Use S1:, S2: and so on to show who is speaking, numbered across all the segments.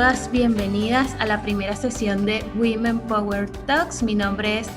S1: todas bienvenidas a la primera sesión de Women Power Talks. Mi nombre es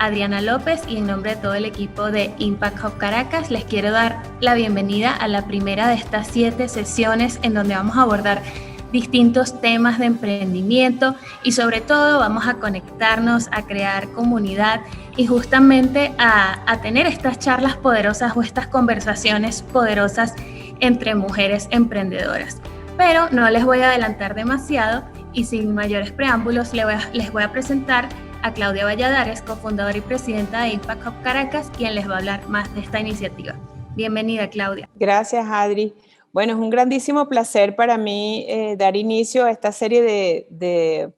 S1: Adriana López y en nombre de todo el equipo de Impact Hub Caracas les quiero dar la bienvenida a la primera de estas 7 sesiones en donde vamos a abordar distintos temas de emprendimiento y sobre todo vamos a conectarnos, a crear comunidad y justamente a tener estas charlas poderosas o estas conversaciones poderosas entre mujeres emprendedoras. Pero no les voy a adelantar demasiado y sin mayores preámbulos les voy a presentar a Claudia Valladares, cofundadora y presidenta de Impact Hub Caracas, quien les va a hablar más de esta iniciativa. Bienvenida, Claudia.
S2: Gracias, Adri. Bueno, es un grandísimo placer para mí dar inicio a esta serie de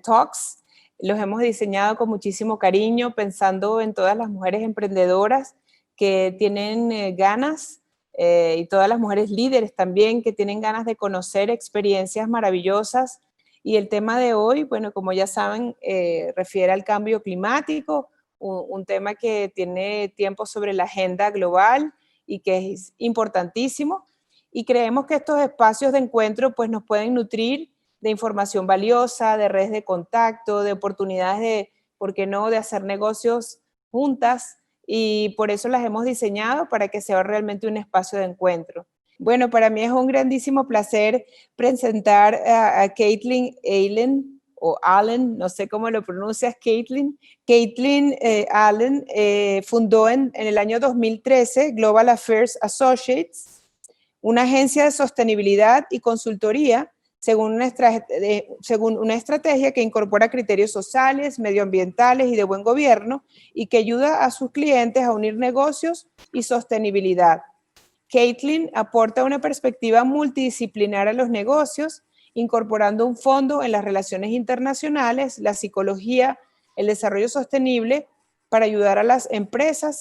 S2: talks. Los hemos diseñado con muchísimo cariño, pensando en todas las mujeres emprendedoras que tienen ganas y todas las mujeres líderes también que tienen ganas de conocer experiencias maravillosas. Y el tema de hoy, bueno, como ya saben, refiere al cambio climático, un tema que tiene tiempo sobre la agenda global y que es importantísimo. Y creemos que estos espacios de encuentro pues, nos pueden nutrir de información valiosa, de redes de contacto, de oportunidades de, ¿por qué no?, de hacer negocios juntas. Y por eso las hemos diseñado para que sea realmente un espacio de encuentro. Bueno, para mí es un grandísimo placer presentar a Caitlin Allen, o Allen, no sé cómo lo pronuncias, Caitlin. Caitlin Allen fundó en el año 2013 Global Affairs Associates, una agencia de sostenibilidad y consultoría según una estrategia que incorpora criterios sociales, medioambientales y de buen gobierno y que ayuda a sus clientes a unir negocios y sostenibilidad. Caitlin aporta una perspectiva multidisciplinar a los negocios, incorporando un fondo en las relaciones internacionales, la psicología, el desarrollo sostenible, para ayudar a las empresas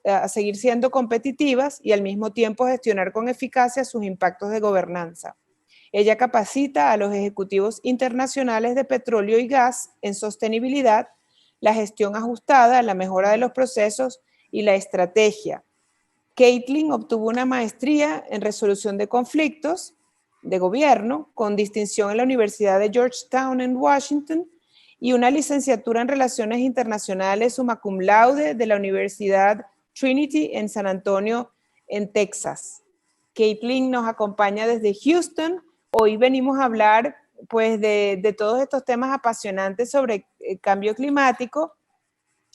S2: a seguir siendo competitivas y al mismo tiempo gestionar con eficacia sus impactos de gobernanza. Ella capacita a los ejecutivos internacionales de petróleo y gas en sostenibilidad, la gestión ajustada, la mejora de los procesos y la estrategia. Caitlin obtuvo una maestría en resolución de conflictos de gobierno con distinción en la Universidad de Georgetown en Washington y una licenciatura en Relaciones Internacionales summa cum laude de la Universidad Trinity en San Antonio, en Texas. Caitlin nos acompaña desde Houston. Hoy venimos a hablar pues, de todos estos temas apasionantes sobre el cambio climático,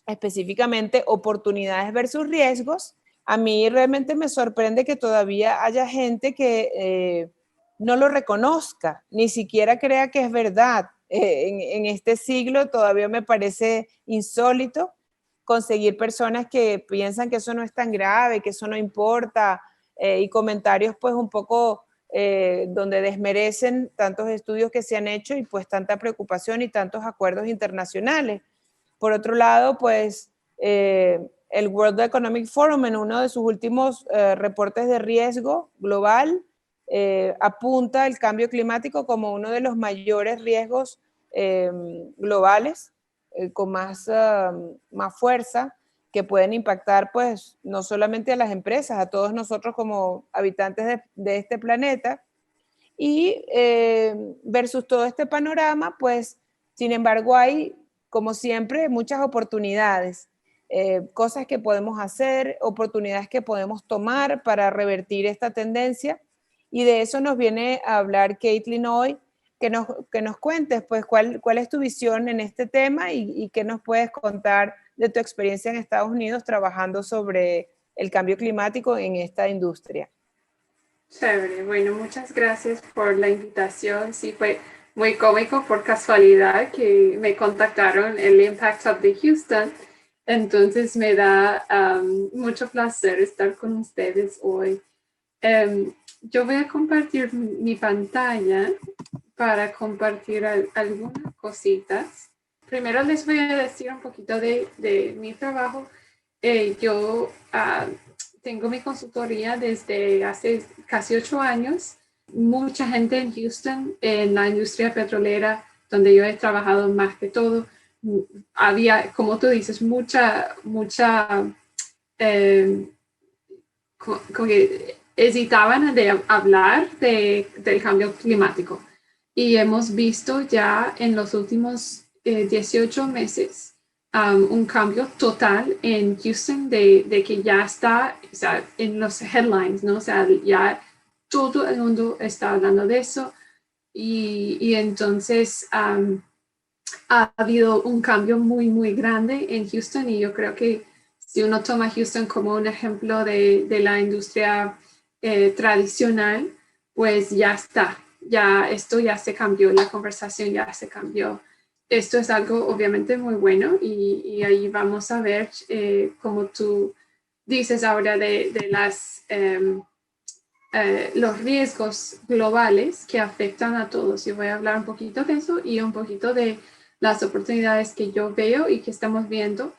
S2: específicamente oportunidades versus riesgos. A mí realmente me sorprende que todavía haya gente que no lo reconozca, ni siquiera crea que es verdad. En este siglo todavía me parece insólito conseguir personas que piensan que eso no es tan grave, que eso no importa, y comentarios pues un poco donde desmerecen tantos estudios que se han hecho y pues tanta preocupación y tantos acuerdos internacionales. Por otro lado, pues el World Economic Forum en uno de sus últimos reportes de riesgo global apunta el cambio climático como uno de los mayores riesgos globales con más fuerza que pueden impactar pues no solamente a las empresas, a todos nosotros como habitantes de este planeta. Y versus todo este panorama, pues sin embargo hay, como siempre, muchas oportunidades, cosas que podemos hacer, oportunidades que podemos tomar para revertir esta tendencia. Y de eso nos viene a hablar Caitlin hoy, que nos cuentes pues cuál es tu visión en este tema y qué nos puedes contar de tu experiencia en Estados Unidos trabajando sobre el cambio climático en esta industria.
S3: Chévere, bueno, muchas gracias por la invitación. Sí, fue muy cómico por casualidad que me contactaron el Impact Hub de Houston. Entonces me da mucho placer estar con ustedes hoy. Yo voy a compartir mi pantalla para compartir algunas cositas. Primero les voy a decir un poquito de mi trabajo. Yo tengo mi consultoría desde hace casi 8 años. Mucha gente en Houston, en la industria petrolera, donde yo he trabajado más que todo, había, como tú dices, mucha como que hesitaban de hablar del cambio climático. y hemos visto ya en los últimos 18 meses un cambio total en Houston de que ya está, o sea, en los headlines, ¿no? O sea, ya todo el mundo está hablando de eso y entonces ha habido un cambio muy, muy grande en Houston y yo creo que si uno toma Houston como un ejemplo de la industria tradicional, pues ya está, ya esto ya se cambió, la conversación ya se cambió. Esto es algo obviamente muy bueno y ahí vamos a ver, como tú dices ahora, de los riesgos globales que afectan a todos. Yo voy a hablar un poquito de eso y un poquito de las oportunidades que yo veo y que estamos viendo.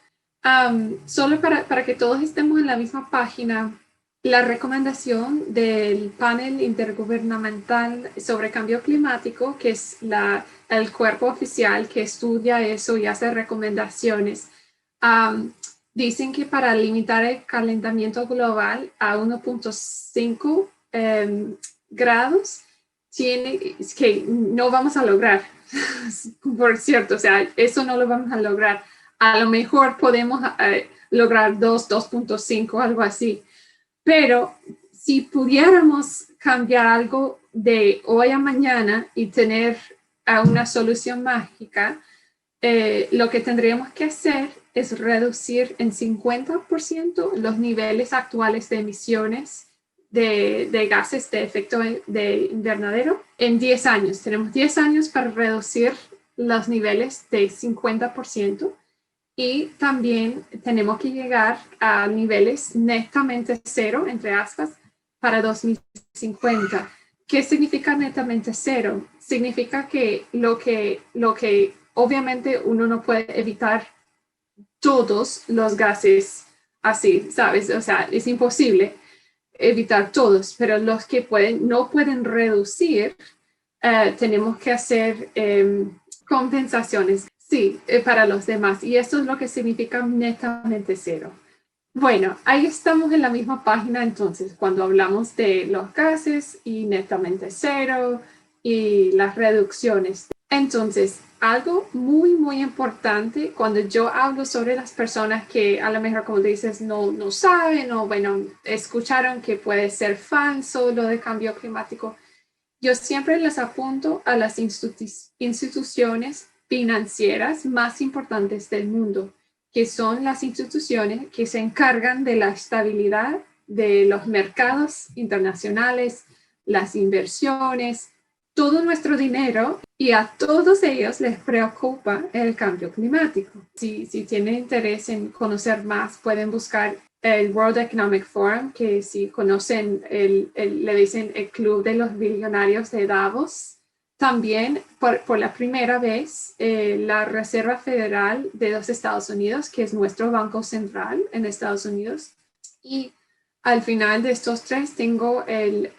S3: Solo para que todos estemos en la misma página, la recomendación del panel intergubernamental sobre cambio climático, que es el cuerpo oficial que estudia eso y hace recomendaciones, dicen que para limitar el calentamiento global a 1.5 grados, que no vamos a lograr, por cierto, o sea, eso no lo vamos a lograr. A lo mejor podemos lograr 2.5, algo así. Pero si pudiéramos cambiar algo de hoy a mañana y tener una solución mágica, lo que tendríamos que hacer es reducir en 50% los niveles actuales de emisiones de gases de efecto de invernadero en 10 años. Tenemos 10 años para reducir los niveles de 50%. Y también tenemos que llegar a niveles netamente cero, entre aspas, para 2050. ¿Qué significa netamente cero? Significa que lo que obviamente uno no puede evitar todos los gases así, ¿sabes? O sea, es imposible evitar todos, pero los que no pueden reducir, tenemos que hacer compensaciones. Sí, para los demás. Y eso es lo que significa netamente cero. Bueno, ahí estamos en la misma página entonces, cuando hablamos de los gases y netamente cero y las reducciones. Entonces, algo muy, muy importante cuando yo hablo sobre las personas que a lo mejor, como dices, no saben o, bueno, escucharon que puede ser falso lo de cambio climático, yo siempre les apunto a las instituciones financieras más importantes del mundo, que son las instituciones que se encargan de la estabilidad de los mercados internacionales, las inversiones, todo nuestro dinero, y a todos ellos les preocupa el cambio climático. Si tienen interés en conocer más, pueden buscar el World Economic Forum, que si conocen, le dicen el Club de los Billonarios de Davos. También, por la primera vez, la Reserva Federal de los Estados Unidos, que es nuestro banco central en Estados Unidos. Y al final de estos tres tengo el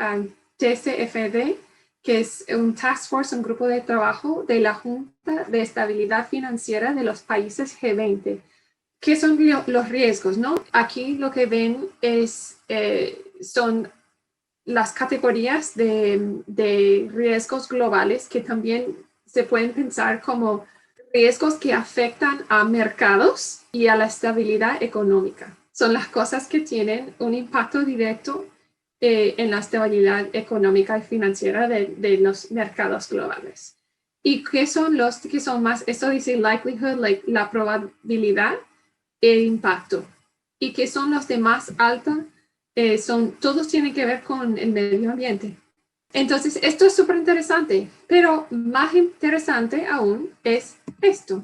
S3: TCFD, que es un task force, un grupo de trabajo de la Junta de Estabilidad Financiera de los países G20. ¿Qué son los riesgos, no? Aquí lo que ven son las categorías de riesgos globales, que también se pueden pensar como riesgos que afectan a mercados y a la estabilidad económica. Son las cosas que tienen un impacto directo en la estabilidad económica y financiera de los mercados globales. ¿Y qué son los que son más? Esto dice likelihood, la probabilidad e impacto. ¿Y qué son los de más alta? Todos tienen que ver con el medio ambiente. Entonces, esto es súper interesante, pero más interesante aún es esto.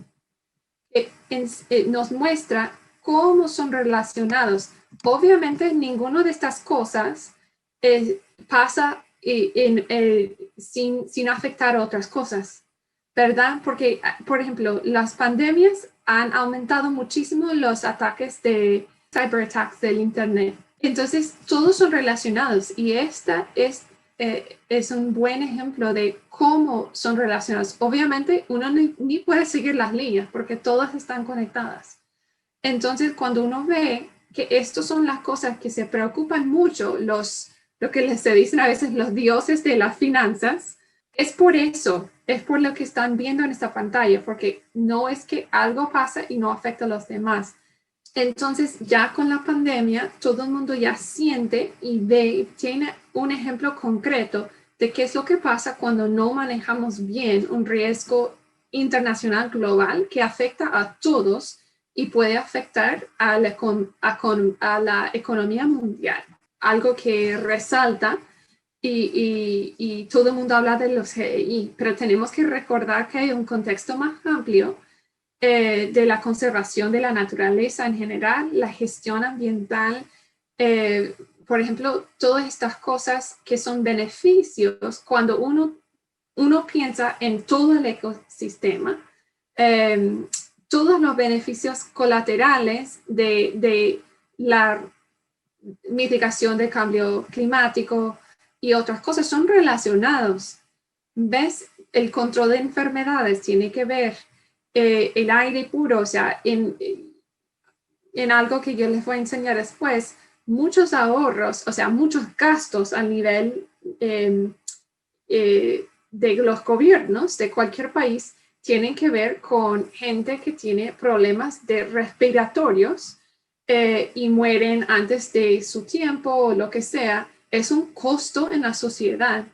S3: Nos muestra cómo son relacionados. Obviamente, ninguna de estas cosas pasa sin afectar a otras cosas, ¿verdad? Porque, por ejemplo, las pandemias han aumentado muchísimo los ataques de cyberattacks del Internet. Entonces, todos son relacionados y esta es un buen ejemplo de cómo son relacionados. Obviamente, uno ni puede seguir las líneas porque todas están conectadas. Entonces, cuando uno ve que estas son las cosas que se preocupan mucho, lo que se dicen a veces los dioses de las finanzas, Es por eso, es por lo que están viendo en esta pantalla, porque no es que algo pasa y no afecta a los demás. Entonces, ya con la pandemia, todo el mundo ya siente y ve, tiene un ejemplo concreto de qué es lo que pasa cuando no manejamos bien un riesgo internacional global que afecta a todos y puede afectar a la economía mundial. Algo que resalta y todo el mundo habla de los GEI, pero tenemos que recordar que hay un contexto más amplio de la conservación de la naturaleza en general, la gestión ambiental, por ejemplo, todas estas cosas que son beneficios cuando uno piensa en todo el ecosistema, todos los beneficios colaterales de la mitigación del cambio climático y otras cosas son relacionados. ¿Ves? El control de enfermedades tiene que ver el aire puro, o sea, en algo que yo les voy a enseñar después, muchos ahorros, o sea, muchos gastos a nivel de los gobiernos de cualquier país tienen que ver con gente que tiene problemas de respiratorios y mueren antes de su tiempo o lo que sea. Es un costo en la sociedad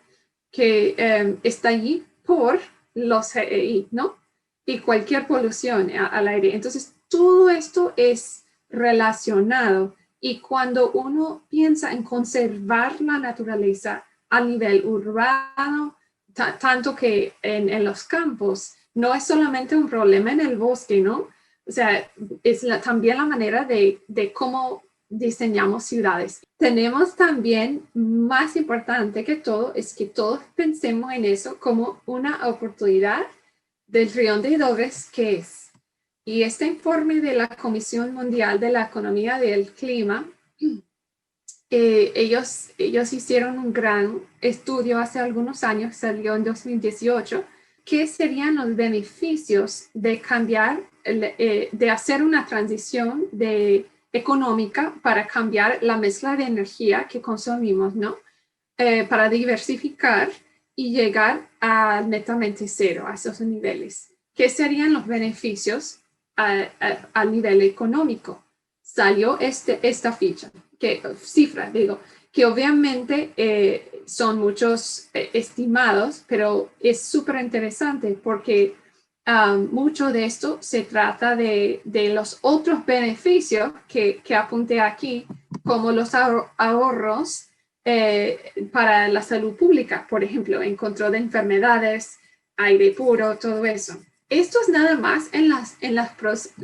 S3: que está allí por los GEI, ¿no? Y cualquier polución al aire. Entonces, todo esto es relacionado y cuando uno piensa en conservar la naturaleza a nivel urbano, tanto que en los campos, no es solamente un problema en el bosque, ¿no? O sea, es también la manera de cómo diseñamos ciudades. Tenemos también, más importante que todo, es que todos pensemos en eso como una oportunidad del trillón de dólares que es. Y este informe de la Comisión Mundial de la Economía del Clima, ellos hicieron un gran estudio hace algunos años, salió en 2018, ¿qué serían los beneficios de cambiar, de hacer una transición económica para cambiar la mezcla de energía que consumimos, ¿no? Para diversificar y llegar al netamente cero, a esos niveles. ¿Qué serían los beneficios a nivel económico? Salió esta cifra, que obviamente son muchos estimados, pero es súper interesante porque mucho de esto se trata de los otros beneficios que apunté aquí, como los ahorros para la salud pública, por ejemplo, en control de enfermedades, aire puro, todo eso. Esto es nada más en los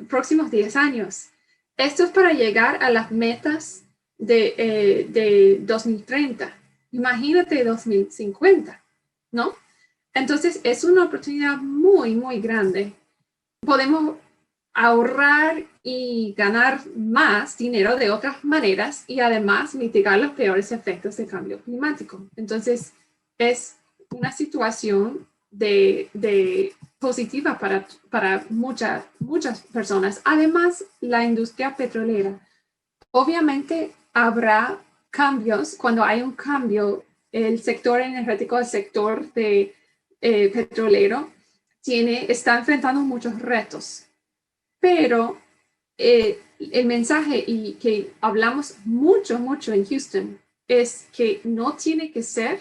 S3: próximos 10 años. Esto es para llegar a las metas de 2030. Imagínate 2050, ¿no? Entonces, es una oportunidad muy, muy grande. Podemos ahorrar y ganar más dinero de otras maneras y además mitigar los peores efectos del cambio climático. Entonces, es una situación de positiva para muchas personas. Además, la industria petrolera. Obviamente, habrá cambios. Cuando hay un cambio, el sector energético, el sector petrolero, está enfrentando muchos retos. Pero el mensaje y que hablamos mucho en Houston es que no tiene que ser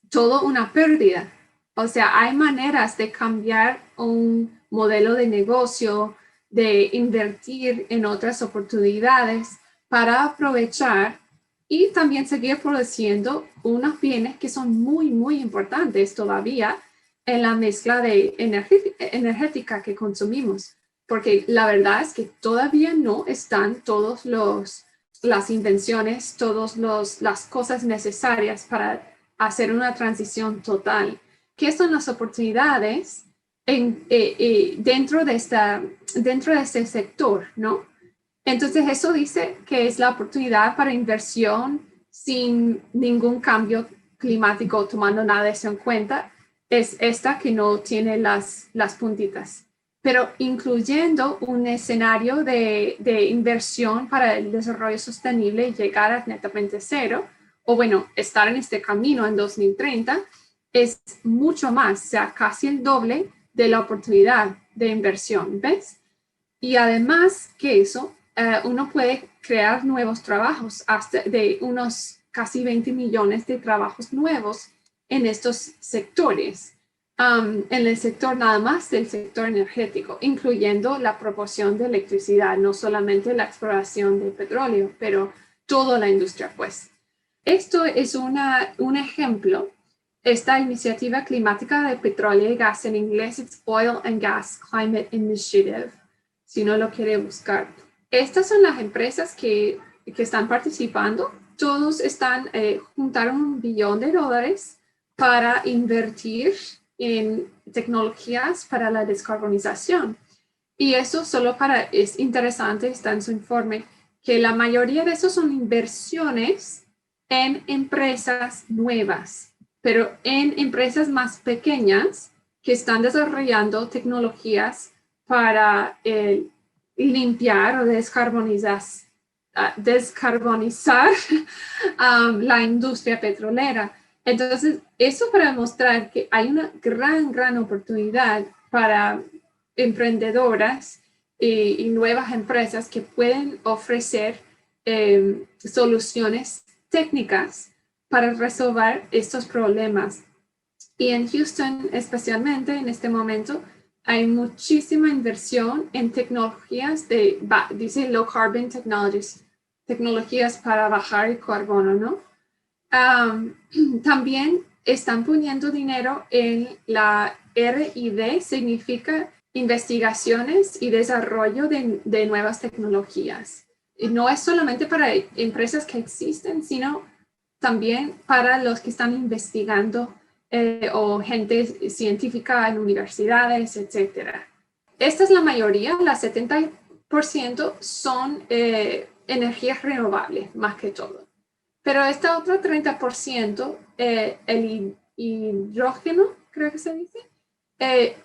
S3: todo una pérdida. O sea, hay maneras de cambiar un modelo de negocio, de invertir en otras oportunidades para aprovechar y también seguir produciendo unos bienes que son muy, muy importantes todavía en la mezcla de energética que consumimos. Porque la verdad es que todavía no están todas las invenciones, todas las cosas necesarias para hacer una transición total. ¿Qué son las oportunidades dentro de este sector, no? Entonces, eso dice que es la oportunidad para inversión sin ningún cambio climático, tomando nada de eso en cuenta. Es esta que no tiene las puntitas, pero incluyendo un escenario de inversión para el desarrollo sostenible y llegar a netamente cero, o bueno, estar en este camino en 2030, es mucho más, o sea, casi el doble de la oportunidad de inversión, ¿ves? Y además que eso, uno puede crear nuevos trabajos, hasta de unos casi 20 millones de trabajos nuevos en estos sectores. En el sector nada más del sector energético, incluyendo la proporción de electricidad, no solamente la exploración de petróleo, pero toda la industria, pues. Esto es un ejemplo. Esta iniciativa climática de petróleo y gas, en inglés es Oil and Gas Climate Initiative, si uno lo quiere buscar. Estas son las empresas que están participando. Todos están juntaron $1 billón para invertir en tecnologías para la descarbonización. Y eso solo es interesante, está en su informe, que la mayoría de esos son inversiones en empresas nuevas, pero en empresas más pequeñas que están desarrollando tecnologías para limpiar o descarbonizar la industria petrolera. Entonces, eso para demostrar que hay una gran oportunidad para emprendedoras y nuevas empresas que pueden ofrecer soluciones técnicas para resolver estos problemas. Y en Houston, especialmente en este momento, hay muchísima inversión en tecnologías dice low carbon technologies, tecnologías para bajar el carbono, ¿no? También están poniendo dinero en la R&D, significa investigaciones y desarrollo de nuevas tecnologías. Y no es solamente para empresas que existen, sino también para los que están investigando o gente científica en universidades, etc. Esta es la mayoría, la 70% son energías renovables, más que todo. Pero esta otra 30%, el hidrógeno, creo que se dice,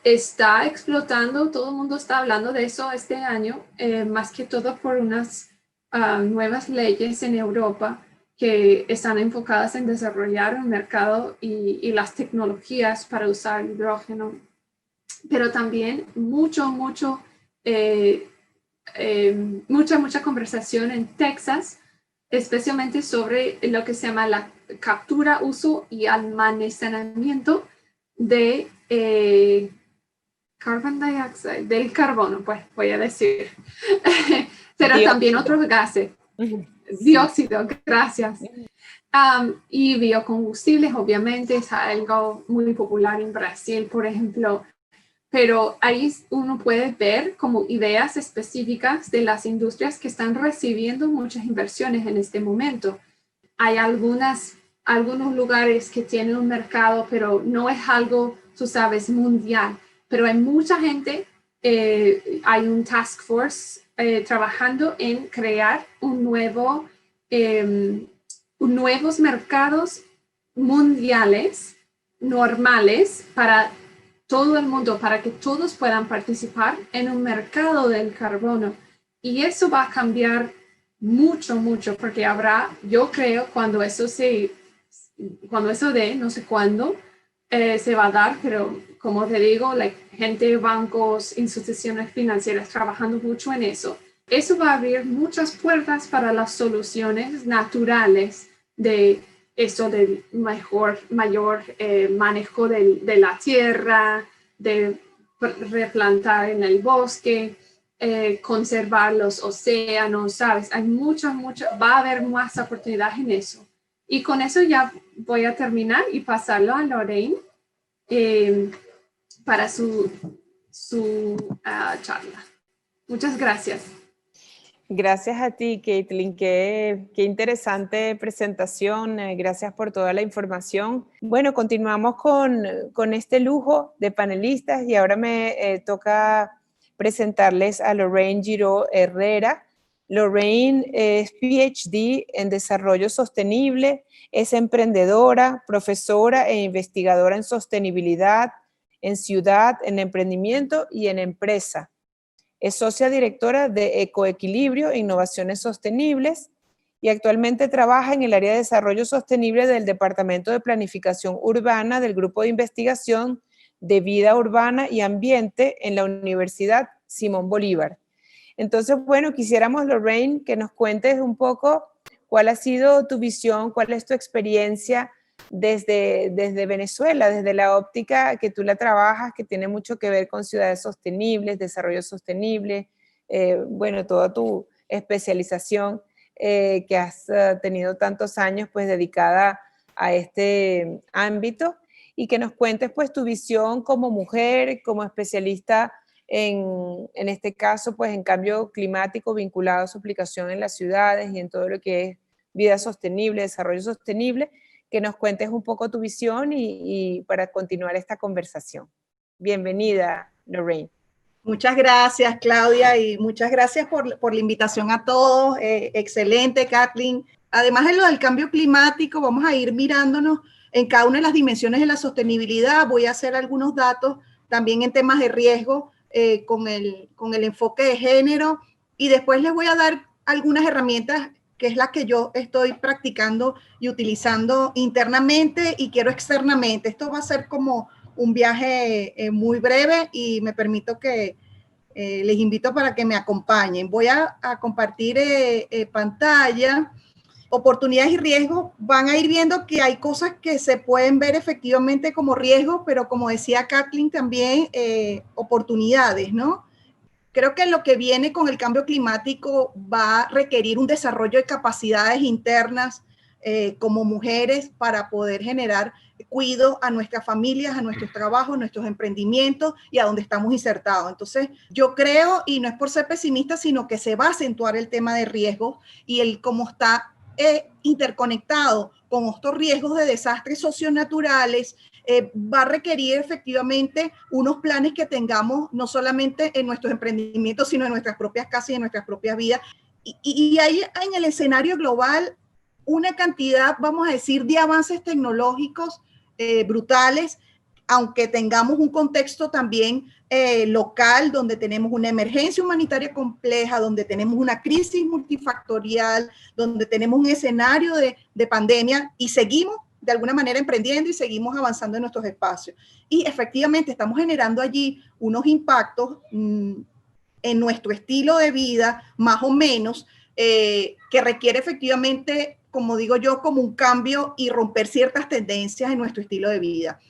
S3: está explotando, todo el mundo está hablando de eso este año, más que todo por unas nuevas leyes en Europa que están enfocadas en desarrollar un mercado y las tecnologías para usar hidrógeno, pero también mucha conversación en Texas, especialmente sobre lo que se llama la captura, uso y almacenamiento de carbon dioxide, del carbono, pues voy a decir, pero dióxido. También otros gases, dióxido, gracias. Y biocombustibles, obviamente, es algo muy popular en Brasil, por ejemplo, pero ahí uno puede ver como ideas específicas de las industrias que están recibiendo muchas inversiones en este momento. Hay algunos lugares que tienen un mercado, pero no es algo, tú sabes, mundial. Pero hay mucha gente, hay un task force trabajando en crear nuevos mercados mundiales normales para todo el mundo, para que todos puedan participar en un mercado del carbono. Y eso va a cambiar mucho, porque habrá, yo creo, cuando eso dé, no sé cuándo se va a dar, pero como te digo, la gente, bancos, instituciones financieras trabajando mucho en eso. Eso va a abrir muchas puertas para las soluciones naturales de eso del mayor manejo de la tierra, de replantar en el bosque, conservar los océanos, ¿sabes? Hay va a haber más oportunidad en eso. Y con eso ya voy a terminar y pasarlo a Lorraine para su charla. Muchas gracias.
S2: Gracias a ti, Caitlin. Qué interesante presentación. Gracias por toda la información. Bueno, continuamos con este lujo de panelistas y ahora me toca presentarles a Lorraine Giraud Herrera. Lorraine es PhD en Desarrollo Sostenible, es emprendedora, profesora e investigadora en sostenibilidad, en ciudad, en emprendimiento y en empresa. Es socia directora de Ecoequilibrio e Innovaciones Sostenibles y actualmente trabaja en el área de desarrollo sostenible del Departamento de Planificación Urbana del Grupo de Investigación de Vida Urbana y Ambiente en la Universidad Simón Bolívar. Entonces, bueno, quisiéramos, Lorraine, que nos cuentes un poco cuál ha sido tu visión, cuál es tu experiencia desde Venezuela, desde la óptica que tú la trabajas, que tiene mucho que ver con ciudades sostenibles, desarrollo sostenible, bueno, toda tu especialización que has tenido tantos años pues dedicada a este ámbito, y que nos cuentes pues tu visión como mujer, como especialista en este caso pues en cambio climático vinculado a su aplicación en las ciudades y en todo lo que es vida sostenible, desarrollo sostenible, que nos cuentes un poco tu visión y para continuar esta conversación. Bienvenida, Lorraine.
S4: Muchas gracias, Claudia, y muchas gracias por la invitación a todos. Excelente, Kathleen. Además de lo del cambio climático, vamos a ir mirándonos en cada una de las dimensiones de la sostenibilidad. Voy a hacer algunos datos también en temas de riesgo con el enfoque de género, y después les voy a dar algunas herramientas que es la que yo estoy practicando y utilizando internamente y quiero externamente. Esto va a ser como un viaje muy breve y me permito que les invito para que me acompañen. Voy a compartir pantalla. Oportunidades y riesgos. Van a ir viendo que hay cosas que se pueden ver efectivamente como riesgos, pero como decía Kathleen también, oportunidades, ¿no? Creo que lo que viene con el cambio climático va a requerir un desarrollo de capacidades internas como mujeres para poder generar cuidado a nuestras familias, a nuestros trabajos, a nuestros emprendimientos y a donde estamos insertados. Entonces, yo creo, y no es por ser pesimista, sino que se va a acentuar el tema de riesgos y el cómo está interconectado con estos riesgos de desastres socionaturales, va a requerir efectivamente unos planes que tengamos no solamente en nuestros emprendimientos, sino en nuestras propias casas y en nuestras propias vidas. Y hay en el escenario global una cantidad, vamos a decir, de avances tecnológicos brutales, aunque tengamos un contexto también local, donde tenemos una emergencia humanitaria compleja, donde tenemos una crisis multifactorial, donde tenemos un escenario de pandemia y seguimos de alguna manera emprendiendo y seguimos avanzando en nuestros espacios. Y efectivamente estamos generando allí unos impactos en nuestro estilo de vida, más o menos, que requiere efectivamente, como digo yo, como un cambio y romper ciertas tendencias en nuestro estilo de vida.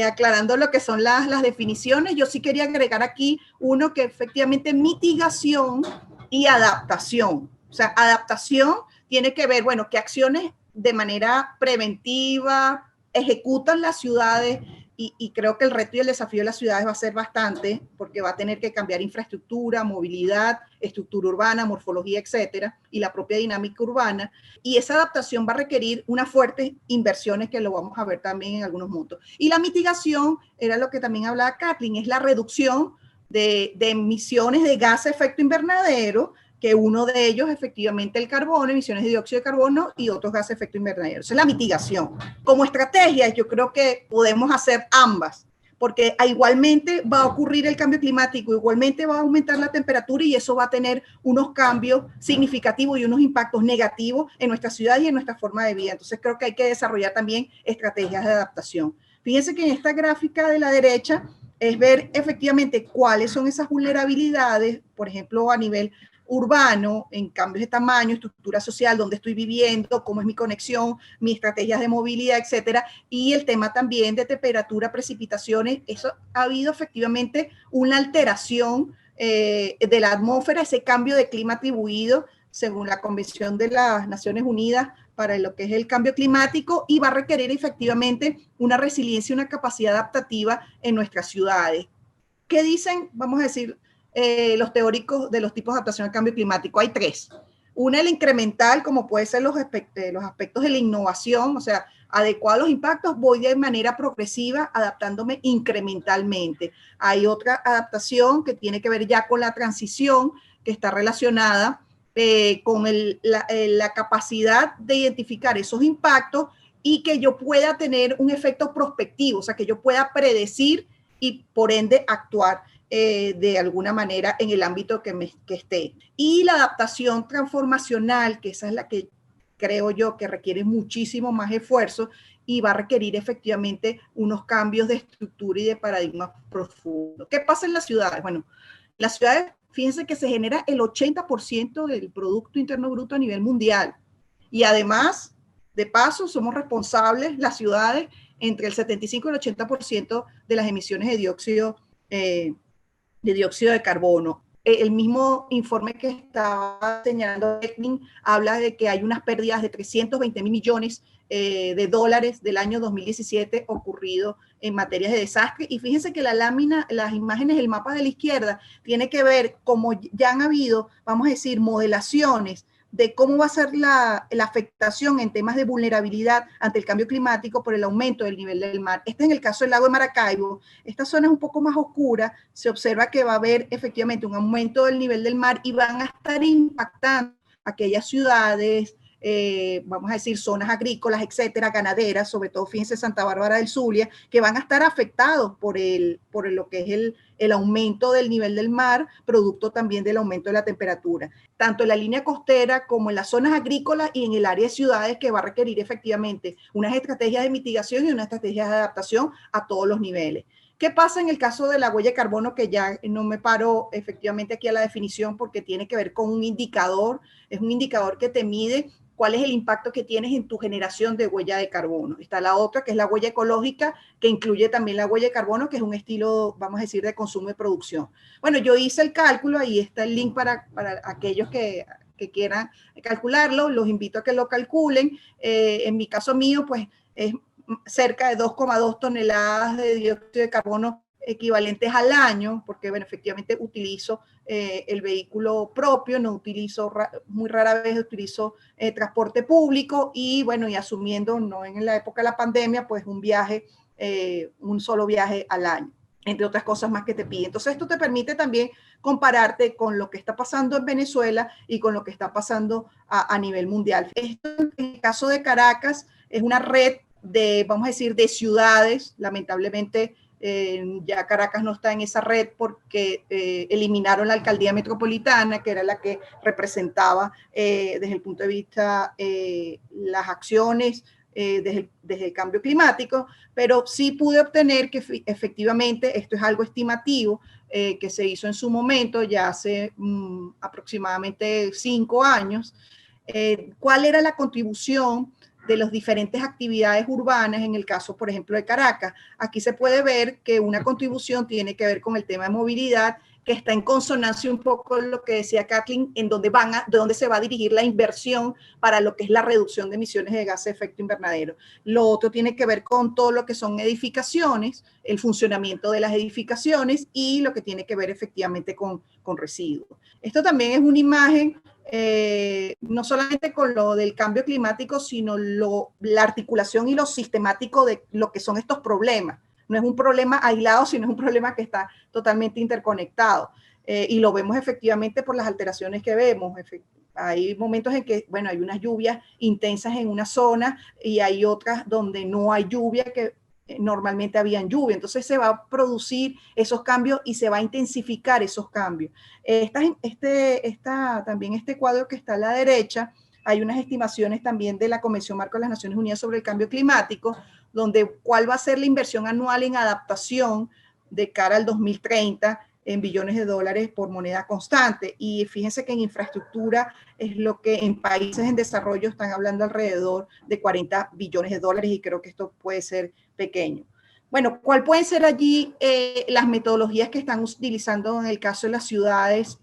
S4: Aclarando lo que son las definiciones, yo sí quería agregar aquí uno que efectivamente mitigación y adaptación. O sea, adaptación tiene que ver, bueno, qué acciones de manera preventiva ejecutan las ciudades, y creo que el reto y el desafío de las ciudades va a ser bastante, porque va a tener que cambiar infraestructura, movilidad, estructura urbana, morfología, etcétera, y la propia dinámica urbana. Y esa adaptación va a requerir unas fuertes inversiones que lo vamos a ver también en algunos montos. Y la mitigación, era lo que también hablaba Kathleen, es la reducción de emisiones de gas a efecto invernadero, que uno de ellos efectivamente el carbono, emisiones de dióxido de carbono y otros gases de efecto invernadero. Esa es la mitigación. Como estrategia, yo creo que podemos hacer ambas, porque igualmente va a ocurrir el cambio climático, igualmente va a aumentar la temperatura y eso va a tener unos cambios significativos y unos impactos negativos en nuestra ciudad y en nuestra forma de vida. Entonces creo que hay que desarrollar también estrategias de adaptación. Fíjense que en esta gráfica de la derecha es ver efectivamente cuáles son esas vulnerabilidades, por ejemplo, a nivel urbano, en cambios de tamaño, estructura social, dónde estoy viviendo, cómo es mi conexión, mis estrategias de movilidad, etcétera, y el tema también de temperatura, precipitaciones. Eso ha habido efectivamente una alteración de la atmósfera, ese cambio de clima atribuido según la Convención de las Naciones Unidas para lo que es el cambio climático, y va a requerir efectivamente una resiliencia y una capacidad adaptativa en nuestras ciudades. ¿Qué dicen, vamos a decir, los teóricos de los tipos de adaptación al cambio climático? Hay tres. Una, el incremental, como puede ser los aspectos de la innovación, o sea, adecuado a los impactos, voy de manera progresiva adaptándome incrementalmente. Hay otra adaptación que tiene que ver ya con la transición, que está relacionada con la capacidad de identificar esos impactos y que yo pueda tener un efecto prospectivo, o sea, que yo pueda predecir y por ende actuar de alguna manera en el ámbito que esté. Y la adaptación transformacional, que esa es la que creo yo que requiere muchísimo más esfuerzo y va a requerir efectivamente unos cambios de estructura y de paradigma profundo. ¿Qué pasa en las ciudades? Bueno, las ciudades, fíjense que se genera el 80% del Producto Interno Bruto a nivel mundial. Y además, de paso, somos responsables, las ciudades, entre el 75 y el 80% de las emisiones de dióxido de carbono. El mismo informe que estaba señalando habla de que hay unas pérdidas de 320 mil millones de dólares del año 2017 ocurrido en materias de desastre. Y fíjense que la lámina, las imágenes, el mapa de la izquierda, tiene que ver como ya han habido, vamos a decir, modelaciones de cómo va a ser la afectación en temas de vulnerabilidad ante el cambio climático por el aumento del nivel del mar. Este es en el caso del lago de Maracaibo. Esta zona es un poco más oscura. Se observa que va a haber efectivamente un aumento del nivel del mar y van a estar impactando aquellas ciudades, vamos a decir, zonas agrícolas, etcétera, ganaderas, sobre todo, fíjense, Santa Bárbara del Zulia, que van a estar afectados por lo que es el aumento del nivel del mar, producto también del aumento de la temperatura, tanto en la línea costera como en las zonas agrícolas y en el área de ciudades, que va a requerir efectivamente unas estrategias de mitigación y unas estrategias de adaptación a todos los niveles. ¿Qué pasa en el caso de la huella de carbono? Que ya no me paro efectivamente aquí a la definición porque tiene que ver con un indicador, es un indicador que te mide cuál es el impacto que tienes en tu generación de huella de carbono. Está la otra, que es la huella ecológica, que incluye también la huella de carbono, que es un estilo, vamos a decir, de consumo y producción. Bueno, yo hice el cálculo, ahí está el link para aquellos que quieran calcularlo, los invito a que lo calculen. En mi caso mío, pues es cerca de 2,2 toneladas de dióxido de carbono equivalentes al año, porque bueno, efectivamente utilizo el vehículo propio, no utilizo, muy rara vez utilizo transporte público y bueno, y asumiendo, no en la época de la pandemia, pues un viaje, un solo viaje al año, entre otras cosas más que te pide. Entonces esto te permite también compararte con lo que está pasando en Venezuela y con lo que está pasando a nivel mundial. Esto, en el caso de Caracas, es una red de, vamos a decir, de ciudades. Lamentablemente ya Caracas no está en esa red porque eliminaron la alcaldía metropolitana, que era la que representaba desde el punto de vista las acciones desde el cambio climático, pero sí pude obtener que efectivamente esto es algo estimativo que se hizo en su momento, ya hace aproximadamente 5 años. ¿Cuál era la contribución de las diferentes actividades urbanas en el caso, por ejemplo, de Caracas? Aquí se puede ver que una contribución tiene que ver con el tema de movilidad, que está en consonancia un poco con lo que decía Kathleen, de dónde se va a dirigir la inversión para lo que es la reducción de emisiones de gases de efecto invernadero. Lo otro tiene que ver con todo lo que son edificaciones, el funcionamiento de las edificaciones y lo que tiene que ver efectivamente con residuos. Esto también es una imagen no solamente con lo del cambio climático, sino la articulación y lo sistemático de lo que son estos problemas. No es un problema aislado, sino es un problema que está totalmente interconectado. Y lo vemos efectivamente por las alteraciones que vemos. Hay momentos en que, bueno, hay unas lluvias intensas en una zona y hay otras donde no hay lluvia, que normalmente habían lluvia. Entonces se va a producir esos cambios y se va a intensificar esos cambios. También este cuadro que está a la derecha, hay unas estimaciones también de la Convención Marco de las Naciones Unidas sobre el Cambio Climático, donde cuál va a ser la inversión anual en adaptación de cara al 2030 en billones de dólares por moneda constante. Y fíjense que en infraestructura es lo que en países en desarrollo están hablando alrededor de 40 billones de dólares y creo que esto puede ser pequeño. Bueno, ¿cuál pueden ser allí las metodologías que están utilizando en el caso de las ciudades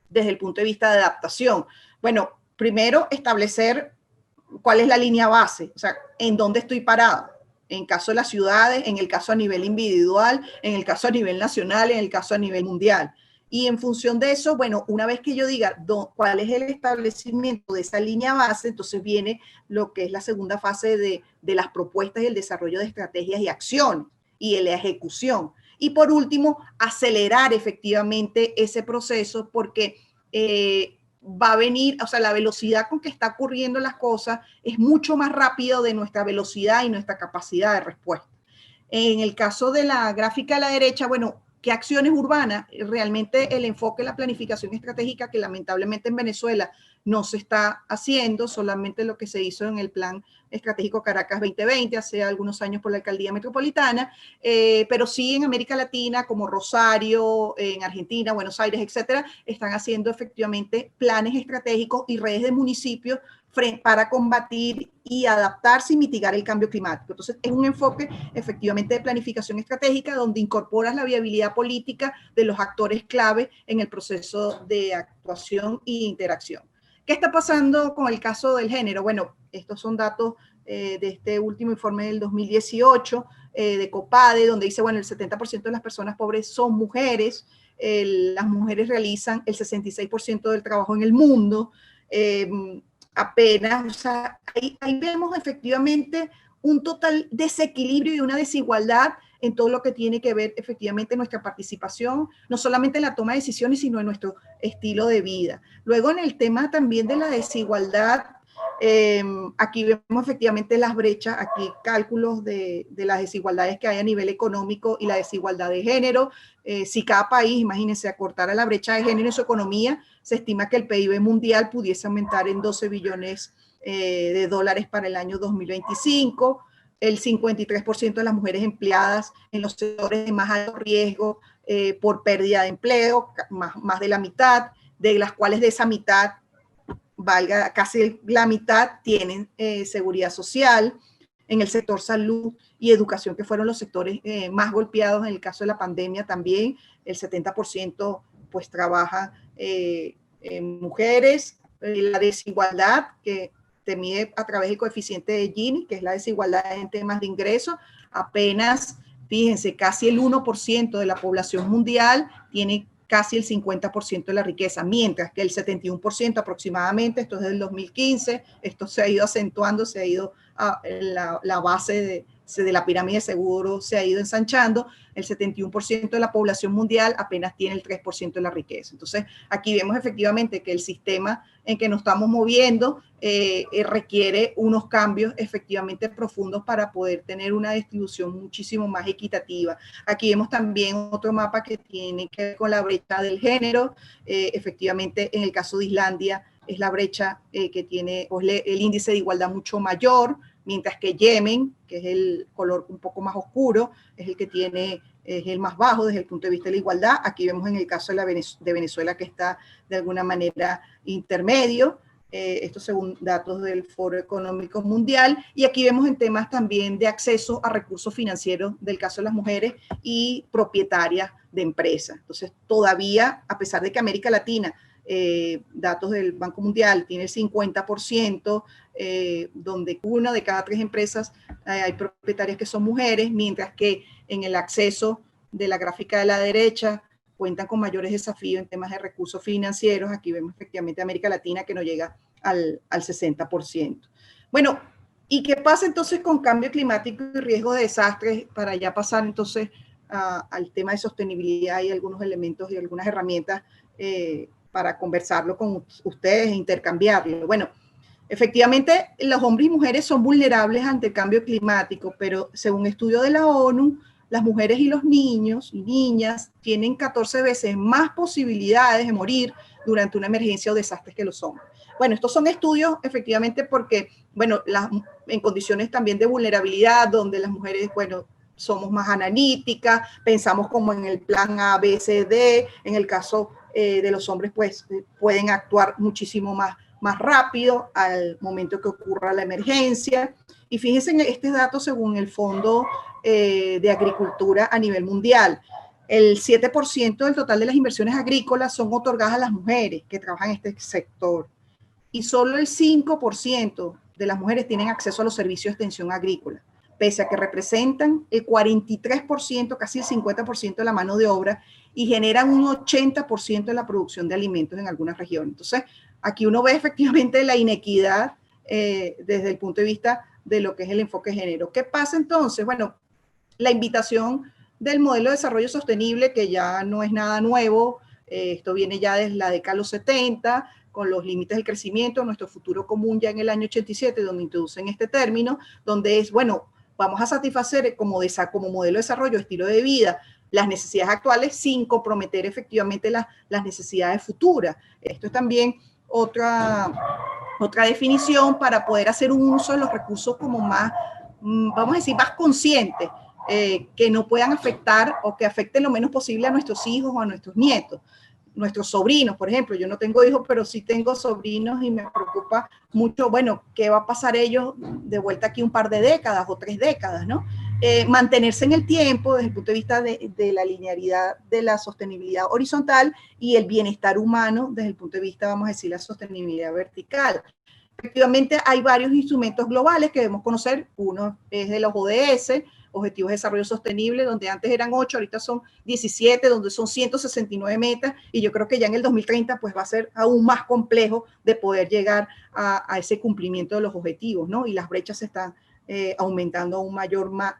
S4: desde el punto de vista de adaptación? Bueno, primero establecer cuál es la línea base, o sea, en dónde estoy parado. En caso de las ciudades, en el caso a nivel individual, en el caso a nivel nacional, en el caso a nivel mundial. Y en función de eso, bueno, una vez que yo diga cuál es el establecimiento de esa línea base, entonces viene lo que es la segunda fase de las propuestas y el desarrollo de estrategias y acciones y la ejecución. Y por último, acelerar efectivamente ese proceso porque va a venir, o sea, la velocidad con que está ocurriendo las cosas es mucho más rápido de nuestra velocidad y nuestra capacidad de respuesta. En el caso de la gráfica a la derecha, bueno, qué acciones urbanas, realmente el enfoque en la planificación estratégica, que lamentablemente en Venezuela no se está haciendo, solamente lo que se hizo en el Plan Estratégico Caracas 2020, hace algunos años por la Alcaldía Metropolitana, pero sí en América Latina, como Rosario, en Argentina, Buenos Aires, etcétera, están haciendo efectivamente planes estratégicos y redes de municipios para combatir y adaptarse y mitigar el cambio climático. Entonces, es un enfoque efectivamente de planificación estratégica donde incorporas la viabilidad política de los actores clave en el proceso de actuación e interacción. ¿Qué está pasando con el caso del género? Bueno, estos son datos de este último informe del 2018 de COPADE, donde dice, bueno, el 70% de las personas pobres son mujeres, las mujeres realizan el 66% del trabajo en el mundo, apenas, o sea, ahí vemos efectivamente un total desequilibrio y una desigualdad en todo lo que tiene que ver efectivamente nuestra participación, no solamente en la toma de decisiones, sino en nuestro estilo de vida. Luego en el tema también de la desigualdad, aquí vemos efectivamente las brechas, aquí cálculos de las desigualdades que hay a nivel económico y la desigualdad de género. Si cada país, imagínense, acortara la brecha de género en su economía, se estima que el PIB mundial pudiese aumentar en 12 billones de dólares para el año 2025. El 53% de las mujeres empleadas en los sectores de más alto riesgo por pérdida de empleo, más de la mitad, de las cuales de esa mitad, valga casi la mitad, tienen seguridad social. En el sector salud y educación, que fueron los sectores más golpeados en el caso de la pandemia también, el 70% pues trabaja mujeres. La desigualdad que se mide a través del coeficiente de Gini, que es la desigualdad en temas de ingresos, apenas, fíjense, casi el 1% de la población mundial tiene casi el 50% de la riqueza, mientras que el 71% aproximadamente, esto es del 2015, esto se ha ido acentuando, se ha ido a la base de la pirámide seguro se ha ido ensanchando, el 71% de la población mundial apenas tiene el 3% de la riqueza. Entonces, aquí vemos efectivamente que el sistema en que nos estamos moviendo requiere unos cambios efectivamente profundos para poder tener una distribución muchísimo más equitativa. Aquí vemos también otro mapa que tiene que ver con la brecha del género. Efectivamente, en el caso de Islandia, es la brecha que tiene el índice de igualdad mucho mayor, mientras que Yemen, que es el color un poco más oscuro, es el que tiene, es el más bajo desde el punto de vista de la igualdad. Aquí vemos en el caso de Venezuela que está de alguna manera intermedio, esto según datos del Foro Económico Mundial, y aquí vemos en temas también de acceso a recursos financieros del caso de las mujeres y propietarias de empresas. Entonces, todavía, a pesar de que América Latina, datos del Banco Mundial, tiene el 50%, donde una de cada 3 empresas hay propietarias que son mujeres, mientras que en el acceso de la gráfica de la derecha cuentan con mayores desafíos en temas de recursos financieros. Aquí vemos efectivamente América Latina que no llega al 60%. Bueno, ¿y qué pasa entonces con cambio climático y riesgo de desastres? Para ya pasar entonces al tema de sostenibilidad y algunos elementos y algunas herramientas para conversarlo con ustedes e intercambiarlo. Bueno, efectivamente, los hombres y mujeres son vulnerables ante el cambio climático, pero según estudio de la ONU, las mujeres y los niños y niñas tienen 14 veces más posibilidades de morir durante una emergencia o desastre que los hombres. Bueno, estos son estudios efectivamente porque, bueno, en condiciones también de vulnerabilidad, donde las mujeres, bueno, somos más analíticas, pensamos como en el plan A, B, C, D, en el caso de los hombres, pues pueden actuar muchísimo más rápido al momento que ocurra la emergencia. Y fíjense en este dato según el Fondo de Agricultura a nivel mundial. El 7% del total de las inversiones agrícolas son otorgadas a las mujeres que trabajan en este sector. Y solo el 5% de las mujeres tienen acceso a los servicios de extensión agrícola, pese a que representan el 43%, casi el 50% de la mano de obra y generan un 80% de la producción de alimentos en algunas regiones. Entonces, aquí uno ve efectivamente la inequidad desde el punto de vista de lo que es el enfoque de género. ¿Qué pasa entonces? Bueno, la invitación del modelo de desarrollo sostenible, que ya no es nada nuevo, esto viene ya desde la década de los 70, con los límites del crecimiento, nuestro futuro común ya en el año 87, donde introducen este término, donde es, bueno, vamos a satisfacer como modelo de desarrollo, estilo de vida, las necesidades actuales sin comprometer efectivamente las necesidades futuras. Esto es también otra definición para poder hacer un uso de los recursos como más, vamos a decir, más consciente, que no puedan afectar o que afecten lo menos posible a nuestros hijos o a nuestros nietos. Nuestros sobrinos, por ejemplo, yo no tengo hijos, pero sí tengo sobrinos y me preocupa mucho, bueno, ¿qué va a pasar ellos de vuelta aquí un par de décadas o 3 décadas, ¿no? Mantenerse en el tiempo desde el punto de vista de la linealidad de la sostenibilidad horizontal y el bienestar humano desde el punto de vista, vamos a decir, la sostenibilidad vertical. Efectivamente, hay varios instrumentos globales que debemos conocer. Uno es de los ODS, Objetivos de Desarrollo Sostenible, donde antes eran 8, ahorita son 17, donde son 169 metas, y yo creo que ya en el 2030 pues va a ser aún más complejo de poder llegar a ese cumplimiento de los objetivos, ¿no? Y las brechas se están aumentando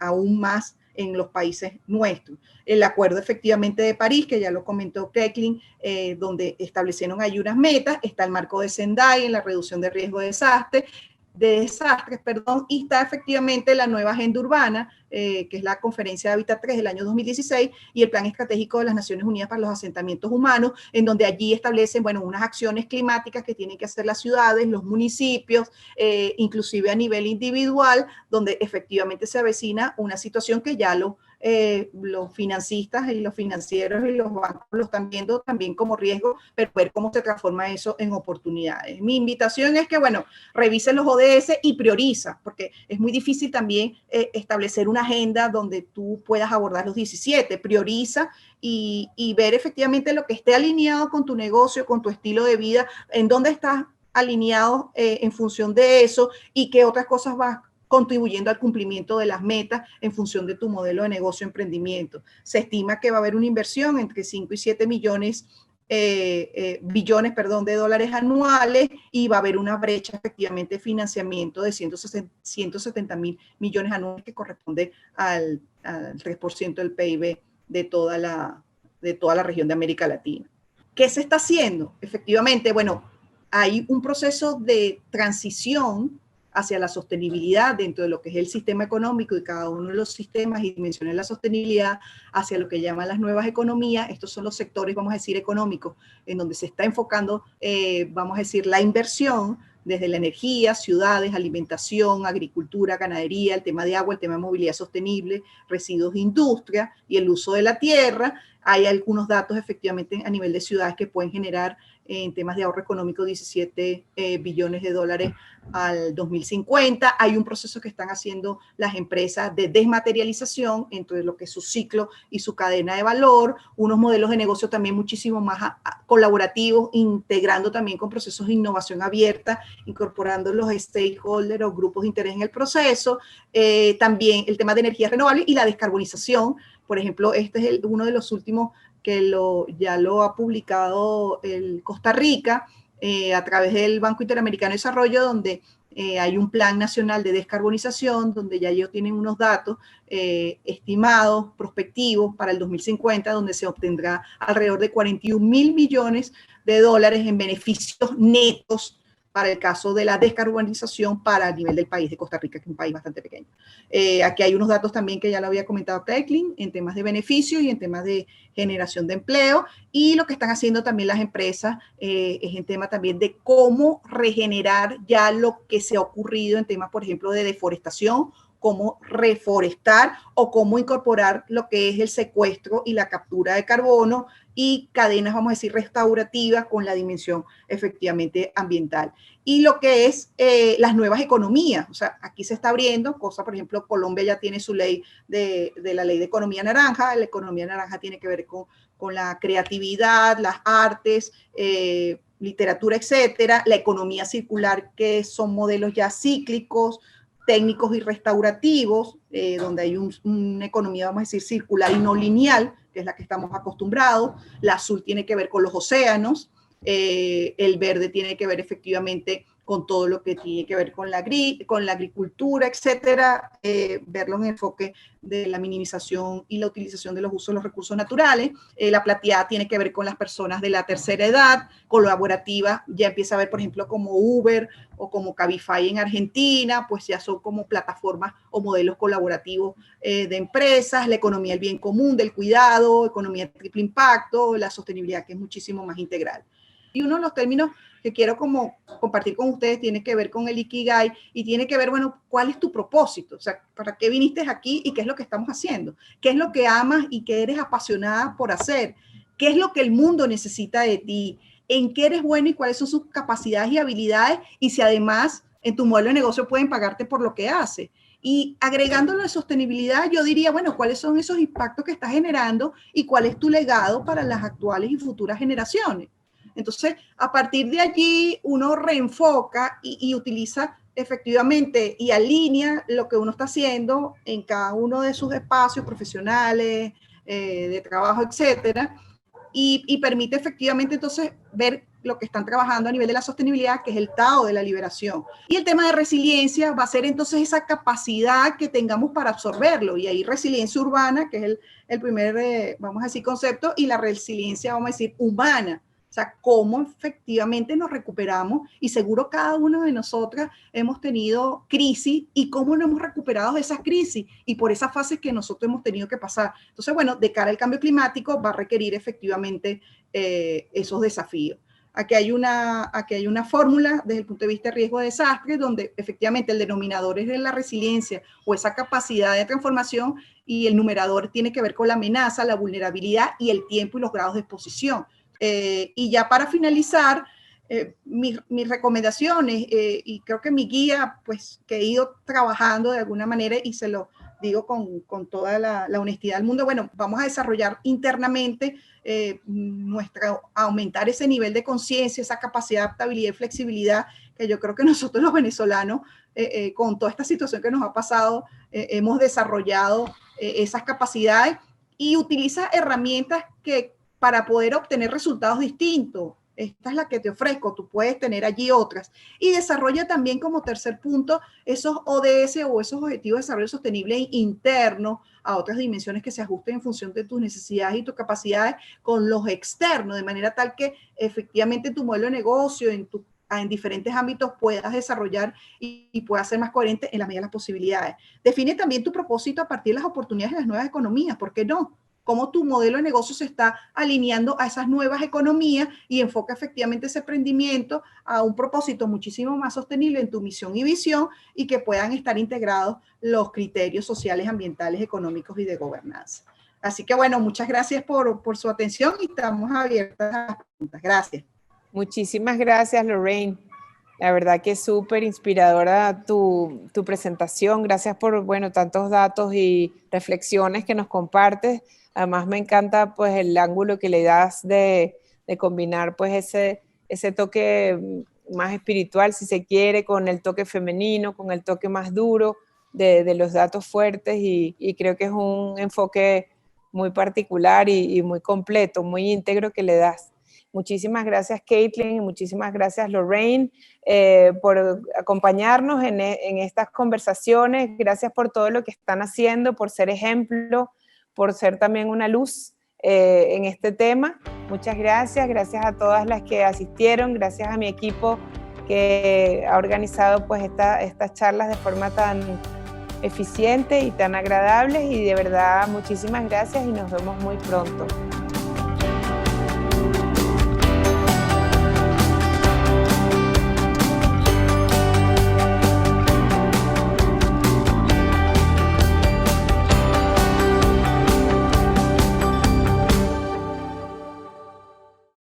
S4: aún más en los países nuestros. El acuerdo efectivamente de París, que ya lo comentó Kathleen, donde establecieron ahí unas metas, está el marco de Sendai en la reducción de riesgo de desastres, y está efectivamente la nueva agenda urbana, que es la Conferencia de Hábitat 3 del año 2016, y el Plan Estratégico de las Naciones Unidas para los Asentamientos Humanos, en donde allí establecen, bueno, unas acciones climáticas que tienen que hacer las ciudades, los municipios, inclusive a nivel individual, donde efectivamente se avecina una situación que ya los financistas y los financieros y los bancos lo están viendo también como riesgo, pero ver cómo se transforma eso en oportunidades. Mi invitación es que, bueno, revisen los ODS y prioriza, porque es muy difícil también establecer una agenda donde tú puedas abordar los 17, prioriza y ver efectivamente lo que esté alineado con tu negocio, con tu estilo de vida, en dónde estás alineado en función de eso y qué otras cosas vas contribuyendo al cumplimiento de las metas en función de tu modelo de negocio o emprendimiento. Se estima que va a haber una inversión entre 5 y 7 billones de dólares anuales, y va a haber una brecha efectivamente de financiamiento de 170 mil millones anuales, que corresponde al 3% del PIB de toda la región de América Latina. ¿Qué se está haciendo? Efectivamente, bueno, hay un proceso de transición hacia la sostenibilidad dentro de lo que es el sistema económico y cada uno de los sistemas y dimensiones de la sostenibilidad hacia lo que llaman las nuevas economías. Estos son los sectores, vamos a decir, económicos, en donde se está enfocando, vamos a decir, la inversión desde la energía, ciudades, alimentación, agricultura, ganadería, el tema de agua, el tema de movilidad sostenible, residuos de industria y el uso de la tierra. Hay algunos datos efectivamente a nivel de ciudades que pueden generar en temas de ahorro económico 17 billones de dólares al 2050. Hay un proceso que están haciendo las empresas de desmaterialización entre lo que es su ciclo y su cadena de valor, unos modelos de negocio también muchísimo más colaborativos, integrando también con procesos de innovación abierta, incorporando los stakeholders o grupos de interés en el proceso, también el tema de energías renovables y la descarbonización. Por ejemplo, este es uno de los últimos que ya lo ha publicado el Costa Rica a través del Banco Interamericano de Desarrollo, donde hay un plan nacional de descarbonización, donde ya ellos tienen unos datos estimados, prospectivos para el 2050, donde se obtendrá alrededor de 41 mil millones de dólares en beneficios netos para el caso de la descarbonización para el nivel del país de Costa Rica, que es un país bastante pequeño. Aquí hay unos datos también que ya lo había comentado Kathleen, en temas de beneficios y en temas de generación de empleo, y lo que están haciendo también las empresas es en tema también de cómo regenerar ya lo que se ha ocurrido en temas, por ejemplo, de deforestación, cómo reforestar o cómo incorporar lo que es el secuestro y la captura de carbono y cadenas, vamos a decir, restaurativas con la dimensión efectivamente ambiental. Y lo que es las nuevas economías, o sea, aquí se está abriendo, cosa, por ejemplo, Colombia ya tiene su ley de la ley de economía naranja. La economía naranja tiene que ver con la creatividad, las artes, literatura, etcétera. La economía circular, que son modelos ya cíclicos, técnicos y restaurativos, donde hay una economía, vamos a decir, circular y no lineal, que es la que estamos acostumbrados. La azul tiene que ver con los océanos, el verde tiene que ver efectivamente con todo lo que tiene que ver con la agricultura, etcétera, verlo en el enfoque de la minimización y la utilización de los usos de los recursos naturales. La plateada tiene que ver con las personas de la tercera edad, colaborativa, ya empieza a ver, por ejemplo, como Uber o como Cabify en Argentina, pues ya son como plataformas o modelos colaborativos de empresas, la economía del bien común, del cuidado, economía de triple impacto, la sostenibilidad que es muchísimo más integral. Y uno de los términos que quiero como compartir con ustedes tiene que ver con el Ikigai y tiene que ver, bueno, ¿cuál es tu propósito? O sea, ¿para qué viniste aquí y qué es lo que estamos haciendo? ¿Qué es lo que amas y qué eres apasionada por hacer? ¿Qué es lo que el mundo necesita de ti? ¿En qué eres bueno y cuáles son sus capacidades y habilidades? Y si además en tu modelo de negocio pueden pagarte por lo que haces. Y agregándolo de sostenibilidad, yo diría, bueno, ¿cuáles son esos impactos que estás generando y cuál es tu legado para las actuales y futuras generaciones? Entonces, a partir de allí, uno reenfoca y utiliza efectivamente y alinea lo que uno está haciendo en cada uno de sus espacios profesionales, de trabajo, etcétera, y permite efectivamente entonces ver lo que están trabajando a nivel de la sostenibilidad, que es el Tao de la liberación. Y el tema de resiliencia va a ser entonces esa capacidad que tengamos para absorberlo, y ahí resiliencia urbana, que es el primer, vamos a decir, concepto, y la resiliencia, vamos a decir, humana. O sea, cómo efectivamente nos recuperamos, y seguro cada uno de nosotras hemos tenido crisis y cómo nos hemos recuperado de esas crisis y por esas fases que nosotros hemos tenido que pasar. Entonces, bueno, de cara al cambio climático va a requerir efectivamente esos desafíos. Aquí hay una fórmula desde el punto de vista de riesgo de desastre, donde efectivamente el denominador es de la resiliencia o esa capacidad de transformación, y el numerador tiene que ver con la amenaza, la vulnerabilidad y el tiempo y los grados de exposición. Y ya para finalizar, mis recomendaciones y creo que mi guía, pues que he ido trabajando de alguna manera, y se lo digo con toda la honestidad del mundo, bueno, vamos a desarrollar internamente aumentar ese nivel de conciencia, esa capacidad de adaptabilidad y flexibilidad, que yo creo que nosotros los venezolanos, con toda esta situación que nos ha pasado, hemos desarrollado esas capacidades, y utiliza herramientas que para poder obtener resultados distintos. Esta es la que te ofrezco, tú puedes tener allí otras. Y desarrolla también como tercer punto esos ODS o esos objetivos de desarrollo sostenible internos a otras dimensiones que se ajusten en función de tus necesidades y tus capacidades con los externos, de manera tal que efectivamente tu modelo de negocio en diferentes ámbitos puedas desarrollar y puedas ser más coherente en la medida de las posibilidades. Define también tu propósito a partir de las oportunidades de las nuevas economías, ¿por qué no? Cómo tu modelo de negocio se está alineando a esas nuevas economías, y enfoca efectivamente ese emprendimiento a un propósito muchísimo más sostenible en tu misión y visión, y que puedan estar integrados los criterios sociales, ambientales, económicos y de gobernanza. Así que bueno, muchas gracias por su atención y estamos abiertas a las preguntas. Gracias.
S2: Muchísimas gracias, Lorraine. La verdad que es súper inspiradora tu presentación. Gracias por, bueno, tantos datos y reflexiones que nos compartes. Además me encanta pues el ángulo que le das de combinar pues ese toque más espiritual, si se quiere, con el toque femenino, con el toque más duro de los datos fuertes, y creo que es un enfoque muy particular y muy completo, muy íntegro que le das. Muchísimas gracias, Caitlin, y muchísimas gracias, Lorraine, por acompañarnos en estas conversaciones. Gracias por todo lo que están haciendo, por ser ejemplo, por ser también una luz en este tema. Muchas gracias. Gracias a todas las que asistieron. Gracias a mi equipo que ha organizado pues estas charlas de forma tan eficiente y tan agradable. Y de verdad, muchísimas gracias y nos vemos muy pronto.